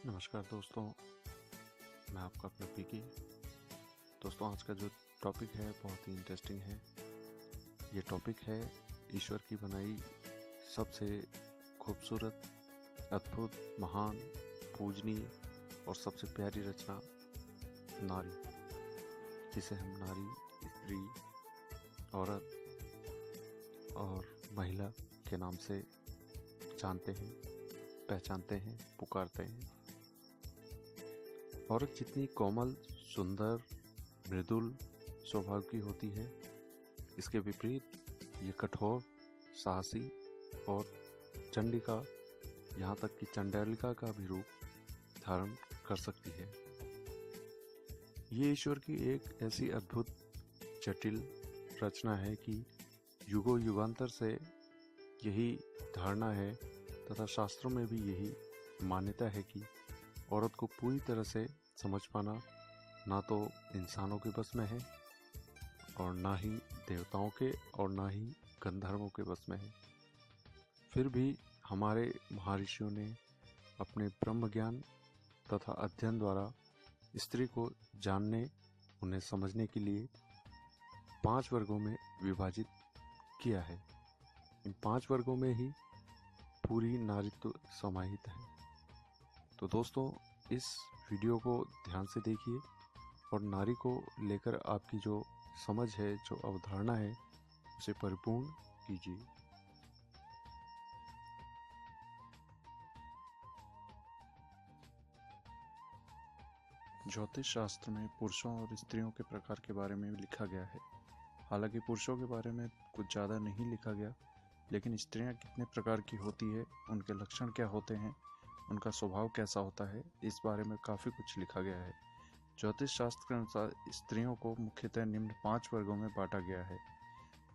नमस्कार दोस्तों, मैं आपका अपना पीके। दोस्तों, आज का जो टॉपिक है बहुत ही इंटरेस्टिंग है। ये टॉपिक है ईश्वर की बनाई सबसे खूबसूरत, अद्भुत, महान, पूजनीय और सबसे प्यारी रचना नारी, जिसे हम नारी, स्त्री, औरत और महिला के नाम से जानते हैं, पहचानते हैं, पुकारते हैं। औरत जितनी कोमल, सुंदर, मृदुल स्वभाव की होती है, इसके विपरीत ये कठोर, साहसी और चंडिका, यहाँ तक कि चंडालिका का भी रूप धारण कर सकती है। ये ईश्वर की एक ऐसी अद्भुत, जटिल रचना है कि युगों युगांतर से यही धारणा है तथा शास्त्रों में भी यही मान्यता है कि औरत को पूरी तरह से समझ पाना ना तो इंसानों के बस में है और ना ही देवताओं के और ना ही गंधर्वों के बस में है। फिर भी हमारे महर्षियों ने अपने ब्रह्म ज्ञान तथा अध्ययन द्वारा स्त्री को जानने, उन्हें समझने के लिए 5 वर्गों में विभाजित किया है। इन 5 वर्गों में ही पूरी नारीत्व समाहित है। तो दोस्तों, इस वीडियो को ध्यान से देखिए और नारी को लेकर आपकी जो समझ है, जो अवधारणा है, उसे परिपूर्ण कीजिए। ज्योतिष शास्त्र में पुरुषों और स्त्रियों के प्रकार के बारे में लिखा गया है। हालांकि पुरुषों के बारे में कुछ ज़्यादा नहीं लिखा गया, लेकिन स्त्रियां कितने प्रकार की होती है, उनके लक्षण क्या होते हैं, उनका स्वभाव कैसा होता है, इस बारे में काफ़ी कुछ लिखा गया है। ज्योतिष शास्त्र के अनुसार स्त्रियों को मुख्यतः निम्न 5 वर्गों में बांटा गया है: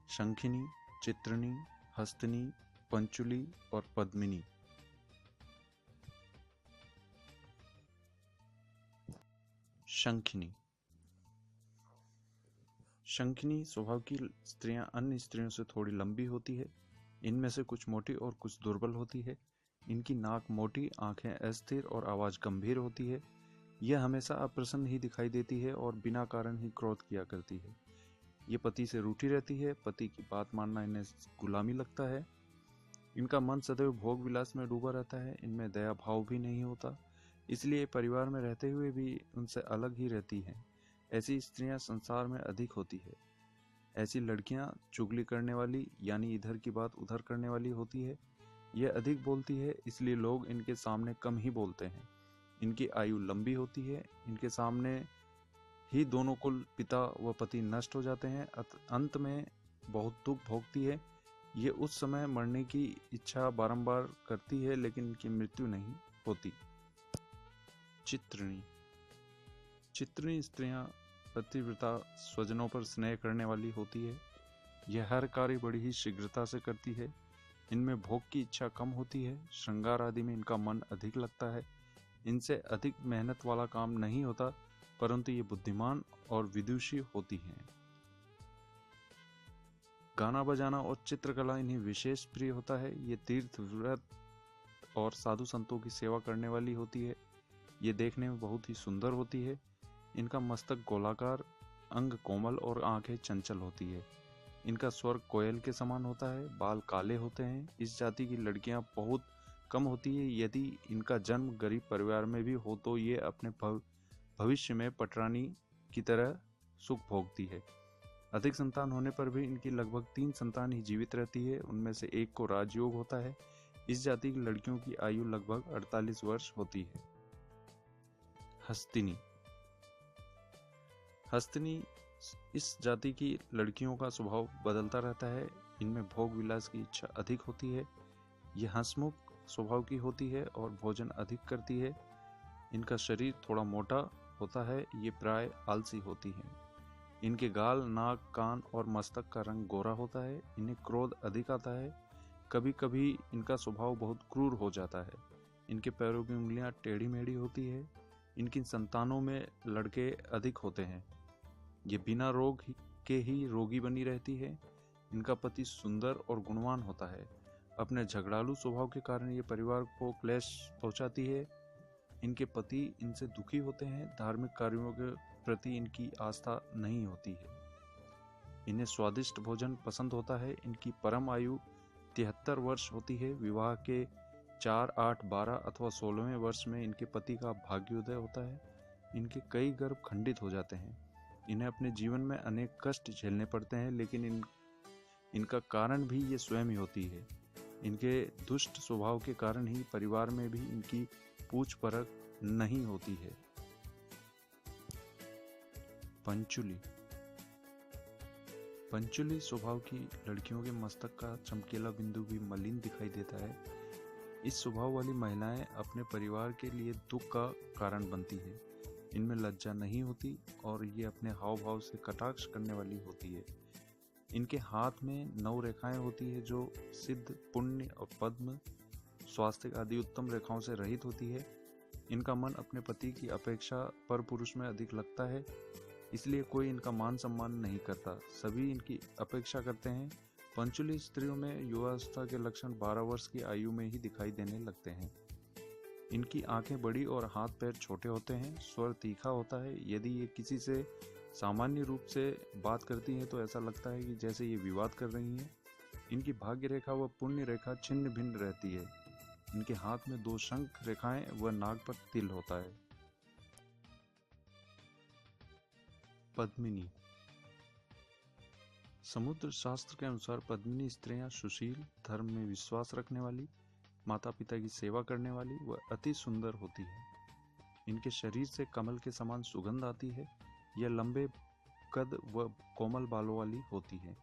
शंखिनी, चित्रिणी, हस्तिनी, पंचुली और पद्मिनी। शंखिनी शंखिनी स्वभाव की स्त्रियां अन्य स्त्रियों से थोड़ी लंबी होती है। इनमें से कुछ मोटी और कुछ दुर्बल होती है। इनकी नाक मोटी, आंखें अस्थिर और आवाज़ गंभीर होती है। यह हमेशा अप्रसन्न ही दिखाई देती है और बिना कारण ही क्रोध किया करती है। ये पति से रूठी रहती है। पति की बात मानना इन्हें गुलामी लगता है। इनका मन सदैव भोग विलास में डूबा रहता है। इनमें दया भाव भी नहीं होता, इसलिए परिवार में रहते हुए भी उनसे अलग ही रहती हैं। ऐसी स्त्रियां संसार में अधिक होती है। ऐसी लड़कियां चुगली करने वाली, यानी इधर की बात उधर करने वाली होती है। यह अधिक बोलती है, इसलिए लोग इनके सामने कम ही बोलते हैं। इनकी आयु लंबी होती है। इनके सामने ही दोनों कुल, पिता व पति, नष्ट हो जाते हैं। अंत में बहुत दुख भोगती है। ये उस समय मरने की इच्छा बारंबार करती है, लेकिन इनकी मृत्यु नहीं होती। चित्रिणी चित्रिणी स्त्रियां पतिव्रता, स्वजनों पर स्नेह करने वाली होती है। यह हर कार्य बड़ी ही शीघ्रता से करती है। इनमें भोग की इच्छा कम होती है। श्रृंगार आदि में इनका मन अधिक लगता है। इनसे अधिक मेहनत वाला काम नहीं होता, परंतु ये बुद्धिमान और विदुषी होती हैं। गाना बजाना और चित्रकला इन्हें विशेष प्रिय होता है। ये तीर्थ, व्रत और साधु संतों की सेवा करने वाली होती है। ये देखने में बहुत ही सुंदर होती है। इनका मस्तक गोलाकार, अंग कोमल और आंखें चंचल होती है। इनका स्वर कोयल के समान होता है। बाल काले होते हैं। इस जाति की लड़कियां बहुत कम होती है। यदि इनका जन्म गरीब परिवार में भी हो तो ये अपने भविष्य में पटरानी की तरह सुख भोगती है। अधिक संतान होने पर भी इनकी लगभग 3 संतान ही जीवित रहती है। उनमें से एक को राजयोग होता है। इस जाति की लड़कियों की आयु लगभग 48 वर्ष होती है। हस्तिनी हस्तिनी इस जाति की लड़कियों का स्वभाव बदलता रहता है। इनमें भोग विलास की इच्छा अधिक होती है। यह हंसमुख स्वभाव की होती है और भोजन अधिक करती है। इनका शरीर थोड़ा मोटा होता है। ये प्राय आलसी होती हैं। इनके गाल, नाक, कान और मस्तक का रंग गोरा होता है। इन्हें क्रोध अधिक आता है। कभी कभी इनका स्वभाव बहुत क्रूर हो जाता है। इनके पैरों की उंगलियां टेढ़ी मेढ़ी होती है। इनकी संतानों में लड़के अधिक होते हैं। ये बिना रोग के ही रोगी बनी रहती है। इनका पति सुंदर और गुणवान होता है। अपने झगड़ालू स्वभाव के कारण ये परिवार को क्लेश पहुंचाती है। इनके पति इनसे दुखी होते हैं, धार्मिक कार्यों के प्रति इनकी आस्था नहीं होती है। इन्हें स्वादिष्ट भोजन पसंद होता है। इनकी परम आयु 73 वर्ष होती है। विवाह के 4, 8, 12 अथवा 16वें वर्ष में इनके पति का भाग्योदय होता है। इनके कई गर्भ खंडित हो जाते हैं। इन्हें अपने जीवन में अनेक कष्ट झेलने पड़ते हैं, लेकिन इनका कारण भी ये स्वयं ही होती है। इनके दुष्ट स्वभाव के कारण ही परिवार में भी इनकी पूछ परख नहीं होती है। पंचुली। पंचुली स्वभाव की लड़कियों के मस्तक का चमकीला बिंदु भी मलिन दिखाई देता है। इस स्वभाव वाली महिलाएं अपने परिवार के लिए दुख का कारण बनती है। इनमें लज्जा नहीं होती और ये अपने हाव भाव से कटाक्ष करने वाली होती है। इनके हाथ में 9 रेखाएं होती है जो सिद्ध, पुण्य और पद्म, स्वास्थ्य आदि उत्तम रेखाओं से रहित होती है। इनका मन अपने पति की अपेक्षा पर पुरुष में अधिक लगता है, इसलिए कोई इनका मान सम्मान नहीं करता। सभी इनकी अपेक्षा करते हैं। पंचुली स्त्रियों में युवावस्था के लक्षण 12 वर्ष की आयु में ही दिखाई देने लगते हैं। इनकी आंखें बड़ी और हाथ पैर छोटे होते हैं। स्वर तीखा होता है। यदि ये किसी से सामान्य रूप से बात करती हैं तो ऐसा लगता है कि जैसे ये विवाद कर रही हैं। इनकी भाग्य रेखा व पुण्य रेखा छिन्न भिन्न रहती है। इनके हाथ में 2 शंख रेखाएं व नाक पर तिल होता है। पद्मिनी। समुद्र शास्त्र के अनुसार पद्मिनी स्त्रियां सुशील, धर्म में विश्वास रखने वाली, माता पिता की सेवा करने वाली व अति सुंदर होती है। इनके शरीर से कमल के समान सुगंध आती है। यह लंबे कद व कोमल बालों वाली होती है।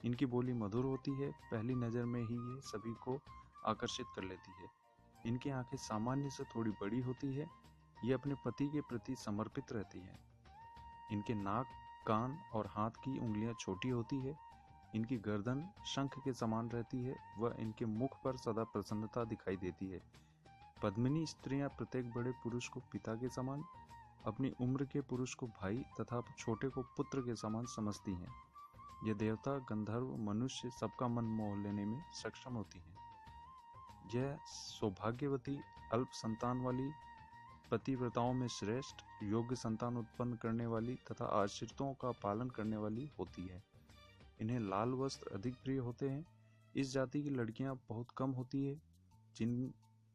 इनकी बोली मधुर होती है। पहली नज़र में ही ये सभी को आकर्षित कर लेती है। इनकी आंखें सामान्य से थोड़ी बड़ी होती है। ये अपने पति के प्रति समर्पित रहती है। इनके नाक, कान और हाथ की उंगलियां छोटी होती है। इनकी गर्दन शंख के समान रहती है व इनके मुख पर सदा प्रसन्नता दिखाई देती है। पद्मिनी स्त्रियां प्रत्येक बड़े पुरुष को पिता के समान, अपनी उम्र के पुरुष को भाई तथा छोटे को पुत्र के समान समझती हैं। ये देवता, गंधर्व, मनुष्य सबका मन मोह लेने में सक्षम होती हैं। यह सौभाग्यवती, अल्प संतान वाली, पतिव्रताओं में श्रेष्ठ, योग्य संतान उत्पन्न करने वाली तथा आश्रितों का पालन करने वाली होती है। इन्हें लाल वस्त्र अधिक प्रिय होते हैं। इस जाति की लड़कियां बहुत कम होती है।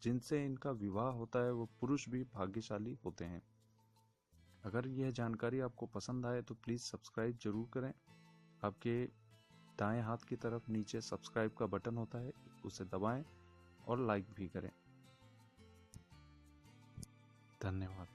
जिनसे इनका विवाह होता है वो पुरुष भी भाग्यशाली होते हैं। अगर यह जानकारी आपको पसंद आए तो प्लीज़ सब्सक्राइब जरूर करें। आपके दाएं हाथ की तरफ नीचे सब्सक्राइब का बटन होता है, उसे दबाएं और लाइक भी करें। धन्यवाद।